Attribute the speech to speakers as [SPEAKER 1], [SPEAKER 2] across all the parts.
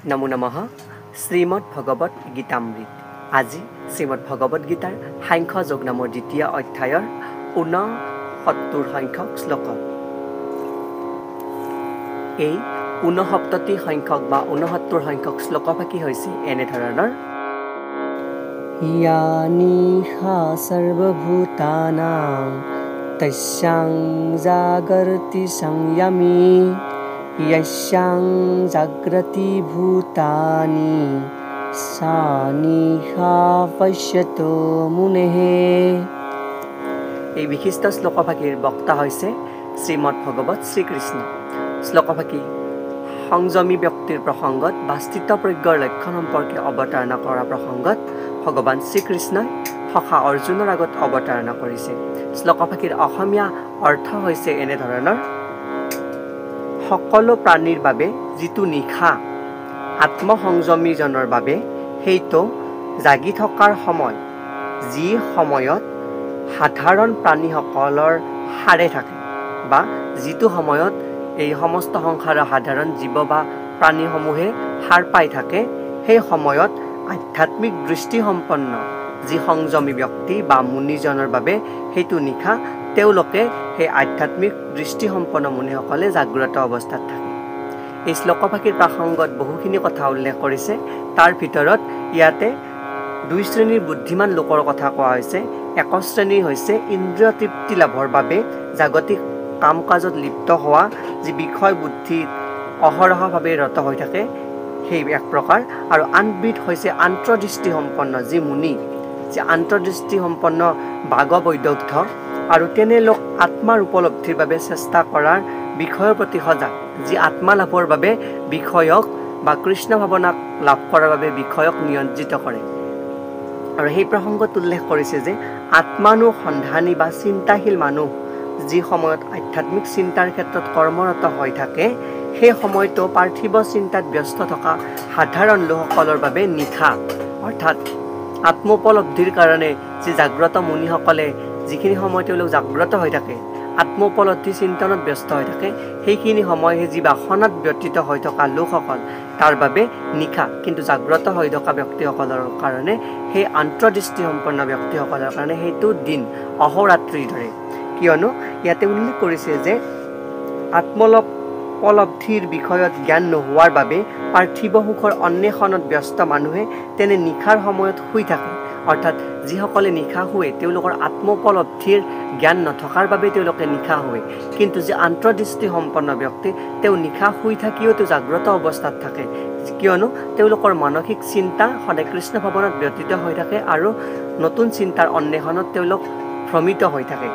[SPEAKER 1] নমো নমঃ শ্ৰীমদ ভগৱত গীতামৃত। আজি শ্ৰীমদ ভগৱত গীতাৰ সাংখ্য যোগ নামৰ দ্বিতীয় অধ্যায়ৰ ৬৯ সংখ্যক শ্লোক। এই ৬৯ সংখ্যক বা ৬৯ সংখ্যক শ্লোকভাগী হৈছে এনেধৰণৰ: ইয়ানিহা সৰ্বভূতানাং তস্যাং জাগৰ্তি সংযমী यस्यां जाग्रति भूतानि सा निशा पश्यतो मुनेः। এই বিশিষ্ট শ্লোকভাগীৰ বক্তা হৈছে শ্ৰীমদ ভগৱত শ্ৰীকৃষ্ণ। শ্লোকভাগী সংযমী ব্যক্তিৰ প্ৰসংগত বা স্থিতপ্ৰজ্ঞৰ লক্ষণ সম্পৰ্কে অৱতাৰণা কৰা প্ৰসংগত ভগৱান শ্ৰীকৃষ্ণই সখা অৰ্জুনৰ আগত অৱতাৰণা কৰিছে। শ্লোকভাগীৰ অসমীয়া অৰ্থ হৈছে এনেধৰণৰ: সকলো প্ৰাণীৰ বাবে যিটো নিশা আত্মসংযমীজনৰ বাবে সেইটো জাগি থকাৰ সময়, যি সময়ত সাধাৰণ প্ৰাণীসকলৰ সাৰে থাকে বা যিটো সময়ত এই সমস্ত সংসাৰৰ সাধাৰণ জীৱ বা প্ৰাণীসমূহে সাৰ পাই থাকে, সেই সময়ত আধ্যাত্মিক দৃষ্টিসম্পন্ন যি সংযমী ব্যক্তি বা মুনিজনৰ বাবে সেইটো নিশা তেওঁলোকে সেই আধ্যাত্মিক দৃষ্টিসম্পন্ন মুনিসকলে জাগ্ৰত অৱস্থাত থাকে। এই শ্লোকভাগীৰ প্ৰাসংগত বহুখিনি কথা উল্লেখ কৰিছে। তাৰ ভিতৰত ইয়াতে দুই শ্ৰেণীৰ বুদ্ধিমান লোকৰ কথা কোৱা হৈছে। এক শ্ৰেণী হৈছে ইন্দ্ৰিয় তৃপ্তি লাভৰ বাবে জাগতিক কাম কাজত লিপ্ত হোৱা, যি বিষয় বুদ্ধিত অহৰহভাৱে ৰত হৈ থাকে, সেই এক প্ৰকাৰ। আৰু আনবিধ হৈছে আন্তৰ্দৃষ্টিসম্পন্ন যি মুনি, যি আন্তৰ্দৃষ্টিসম্পন্ন বাগবৈদগ্ধ আৰু তেনে লোক আত্মাৰ উপলব্ধিৰ বাবে চেষ্টা কৰাৰ বিষয়ৰ প্ৰতি সজাগ, যি আত্মা লাভৰ বাবে বিষয়ক বা কৃষ্ণ ভাৱনাক লাভ কৰাৰ বাবে বিষয়ক নিয়ন্ত্ৰিত কৰে। আৰু সেই প্ৰসংগত উল্লেখ কৰিছে যে আত্মানুসন্ধানী বা চিন্তাশীল মানুহ যি সময়ত আধ্যাত্মিক চিন্তাৰ ক্ষেত্ৰত কৰ্মৰত হৈ থাকে, সেই সময়তো পাৰ্থিৱ চিন্তাত ব্যস্ত থকা সাধাৰণ লোকসকলৰ বাবে নিশা, অৰ্থাৎ আত্মোপলব্ধিৰ কাৰণে যি জাগ্ৰত মুনিসকলে যিখিনি সময় তেওঁলোক জাগ্ৰত হৈ থাকে, আত্মোপলব্ধি চিন্তনত ব্যস্ত হৈ থাকে, সেইখিনি সময় যি বাসনাত ব্যতীত হৈ থকা লোকসকল তাৰ বাবে নিশা। কিন্তু জাগ্ৰত হৈ থকা ব্যক্তিসকলৰ কাৰণে, সেই আন্তৰ্দৃষ্টিসম্পন্ন ব্যক্তিসকলৰ কাৰণে সেইটো দিন, অহোৰাত্ৰিৰ দৰে। কিয়নো ইয়াতে উল্লেখ কৰিছে যে আত্মোপলব্ধিৰ বিষয়ত জ্ঞান নোহোৱাৰ বাবে পাৰ্থিৱ সুখৰ অন্বেষণত ব্যস্ত মানুহে তেনে নিশাৰ সময়ত শুই থাকে। অৰ্থাৎ যিসকলে নিশা শুৱে তেওঁলোকৰ আত্মোপলব্ধিৰ জ্ঞান নথকাৰ বাবে তেওঁলোকে নিশা শুৱে। কিন্তু যি আন্তৰ্দৃষ্টিসম্পন্ন ব্যক্তি, তেওঁ নিশা শুই থাকিও তেওঁ জাগ্ৰত অৱস্থাত থাকে, কিয়নো তেওঁলোকৰ মানসিক চিন্তা সদায় কৃষ্ণ ভাৱনাত ব্যতীত হৈ থাকে আৰু নতুন চিন্তাৰ অন্বেষণত তেওঁলোক ভ্ৰমিত হৈ থাকে।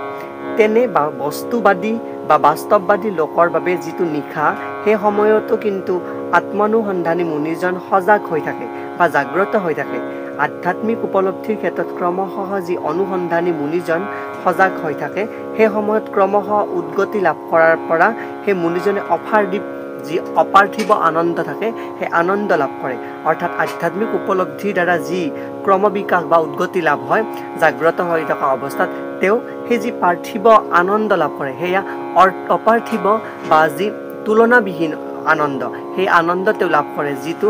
[SPEAKER 1] তেনে বস্তুবাদী বা বাস্তৱবাদী লোকৰ বাবে যিটো নিশা, সেই সময়তো কিন্তু আত্মানুসন্ধানী মুনিজন সজাগ হৈ থাকে বা জাগ্ৰত হৈ থাকে। আধ্যাত্মিক উপলব্ধিৰ ক্ষেত্ৰত ক্ৰমশঃ যি অনুসন্ধানী মুনিজন সজাগ হৈ থাকে, সেই সময়ত ক্ৰমশঃ উদ্গতি লাভ কৰাৰ পৰা সেই মুনিজনে যি অপাৰ্থিৱ আনন্দ থাকে, সেই আনন্দ লাভ কৰে। অৰ্থাৎ আধ্যাত্মিক উপলব্ধিৰ দ্বাৰা যি ক্ৰমবিকাশ বা উদ্গতি লাভ হয় জাগ্ৰত হৈ থকা অৱস্থাত, তেওঁ সেই যি পাৰ্থিৱ আনন্দ লাভ কৰে, সেয়া অপাৰ্থিৱ বা যি তুলনাবিহীন আনন্দ, সেই আনন্দ তেওঁ লাভ কৰে, যিটো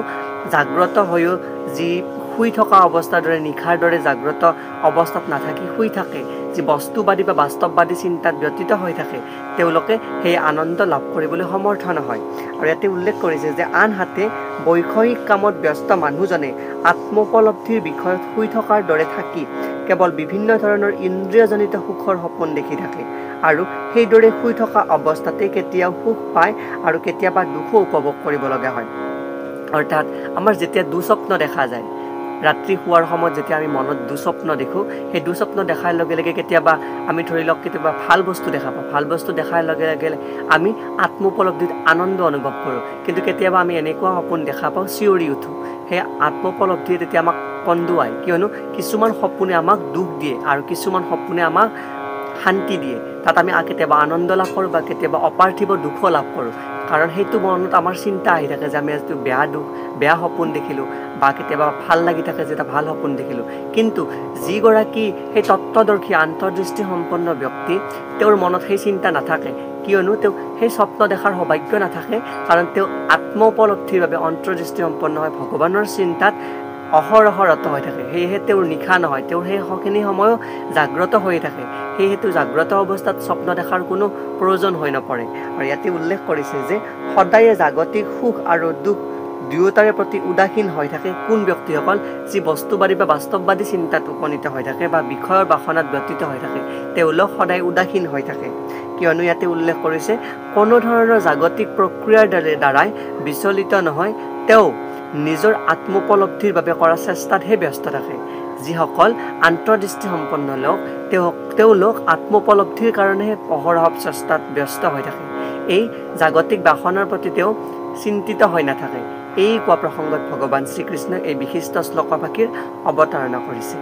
[SPEAKER 1] জাগ্ৰত হৈও যি শুই থকা অৱস্থাৰ দৰে নিশাৰ দৰে জাগ্ৰত অৱস্থাত নাথাকি শুই থাকে, যি বস্তুবাদী বা বাস্তৱবাদী চিন্তাত ব্যতীত হৈ থাকে, তেওঁলোকে সেই আনন্দ লাভ কৰিবলৈ সমৰ্থ নহয়। আৰু ইয়াতে উল্লেখ কৰিছে যে আনহাতে বৈষয়িক কামত ব্যস্ত মানুহজনে আত্মোপলব্ধিৰ বিষয়ত শুই থকাৰ দৰে থাকি কেৱল বিভিন্ন ধৰণৰ ইন্দ্ৰিয়জনিত সুখৰ সপোন দেখি থাকে আৰু সেইদৰে শুই থকা অৱস্থাতে কেতিয়াও সুখ পায় আৰু কেতিয়াবা দুখো উপভোগ কৰিব লগা হয়। অৰ্থাৎ আমাৰ যেতিয়া দুস্বপ্ন দেখা যায়, ৰাত্ৰি শোৱাৰ সময়ত যেতিয়া আমি মনত দুস্বপ্ন দেখোঁ, সেই দুস্বপ্ন দেখাৰ লগে লগে কেতিয়াবা আমি ধৰি লওক কেতিয়াবা ভাল বস্তু দেখা পাওঁ, ভাল বস্তু দেখাৰ লগে লগে আমি আত্মোপলব্ধিত আনন্দ অনুভৱ কৰোঁ। কিন্তু কেতিয়াবা আমি এনেকুৱা সপোন দেখা পাওঁ, চিঞৰি উঠোঁ। সেই আত্মোপলব্ধিয়ে তেতিয়া আমাক কন্দুৱায়, কিয়নো কিছুমান সপোনে আমাক দুখ দিয়ে আৰু কিছুমান সপোনে আমাক শান্তি দিয়ে। তাত আমি কেতিয়াবা আনন্দ লাভ কৰোঁ বা কেতিয়াবা অপাৰ্থিৱ দুখো লাভ কৰোঁ। কাৰণ সেইটো মনত আমাৰ চিন্তা আহি থাকে যে আমি আজি বেয়া সপোন দেখিলোঁ বা কেতিয়াবা ভাল লাগি থাকে যে এটা ভাল সপোন দেখিলোঁ। কিন্তু যিগৰাকী সেই তত্ত্বদৰ্শী আন্তৰ্দৃষ্টি সম্পন্ন ব্যক্তি তেওঁৰ মনত সেই চিন্তা নাথাকে, কিয়নো তেওঁ সেই স্বপ্ন দেখাৰ সৌভাগ্য নাথাকে, কাৰণ তেওঁ আত্ম উপলব্ধিৰ বাবে অন্তৰ্দৃষ্টি সম্পন্ন হয়, ভগৱানৰ চিন্তাত অহৰহৰত হৈ থাকে। সেয়েহে তেওঁৰ নিশা নহয়, তেওঁৰ সেইখিনি সময়ো জাগ্ৰত হৈ থাকে। সেয়েহেতু জাগ্ৰত অৱস্থাত স্বপ্ন দেখাৰ কোনো প্ৰয়োজন হৈ নপৰে। আৰু ইয়াতে উল্লেখ কৰিছে যে সদায়ে জাগতিক সুখ আৰু দুখ দুয়োটাৰে প্ৰতি উদাসীন হৈ থাকে কোন ব্যক্তিসকল, যি বস্তুবাদী বা বাস্তৱবাদী চিন্তাত উপনীত হৈ থাকে বা বিষয়ৰ বাসনাত ব্যতীত হৈ থাকে, তেওঁলোক সদায় উদাসীন হৈ থাকে। কিয়নো ইয়াতে উল্লেখ কৰিছে কোনো ধৰণৰ জাগতিক প্ৰক্ৰিয়াৰ দ্বাৰাই বিচলিত নহয়, তেওঁ নিজৰ আত্মোপলব্ধিৰ বাবে কৰা চেষ্টাতহে ব্যস্ত থাকে। যিসকল আন্তৰ্দৃষ্টি সম্পন্ন লোক তেওঁলোক আত্মোপলব্ধিৰ কাৰণেহে অহৰহ চেষ্টাত ব্যস্ত হৈ থাকে। এই জাগতিক বাসনাৰ প্ৰতি তেওঁ চিন্তিত হৈ নাথাকে। এই কোৱা প্ৰসংগত ভগৱান শ্ৰীকৃষ্ণই এই বিশিষ্ট শ্লোকভাষীৰ অৱতাৰণা কৰিছে।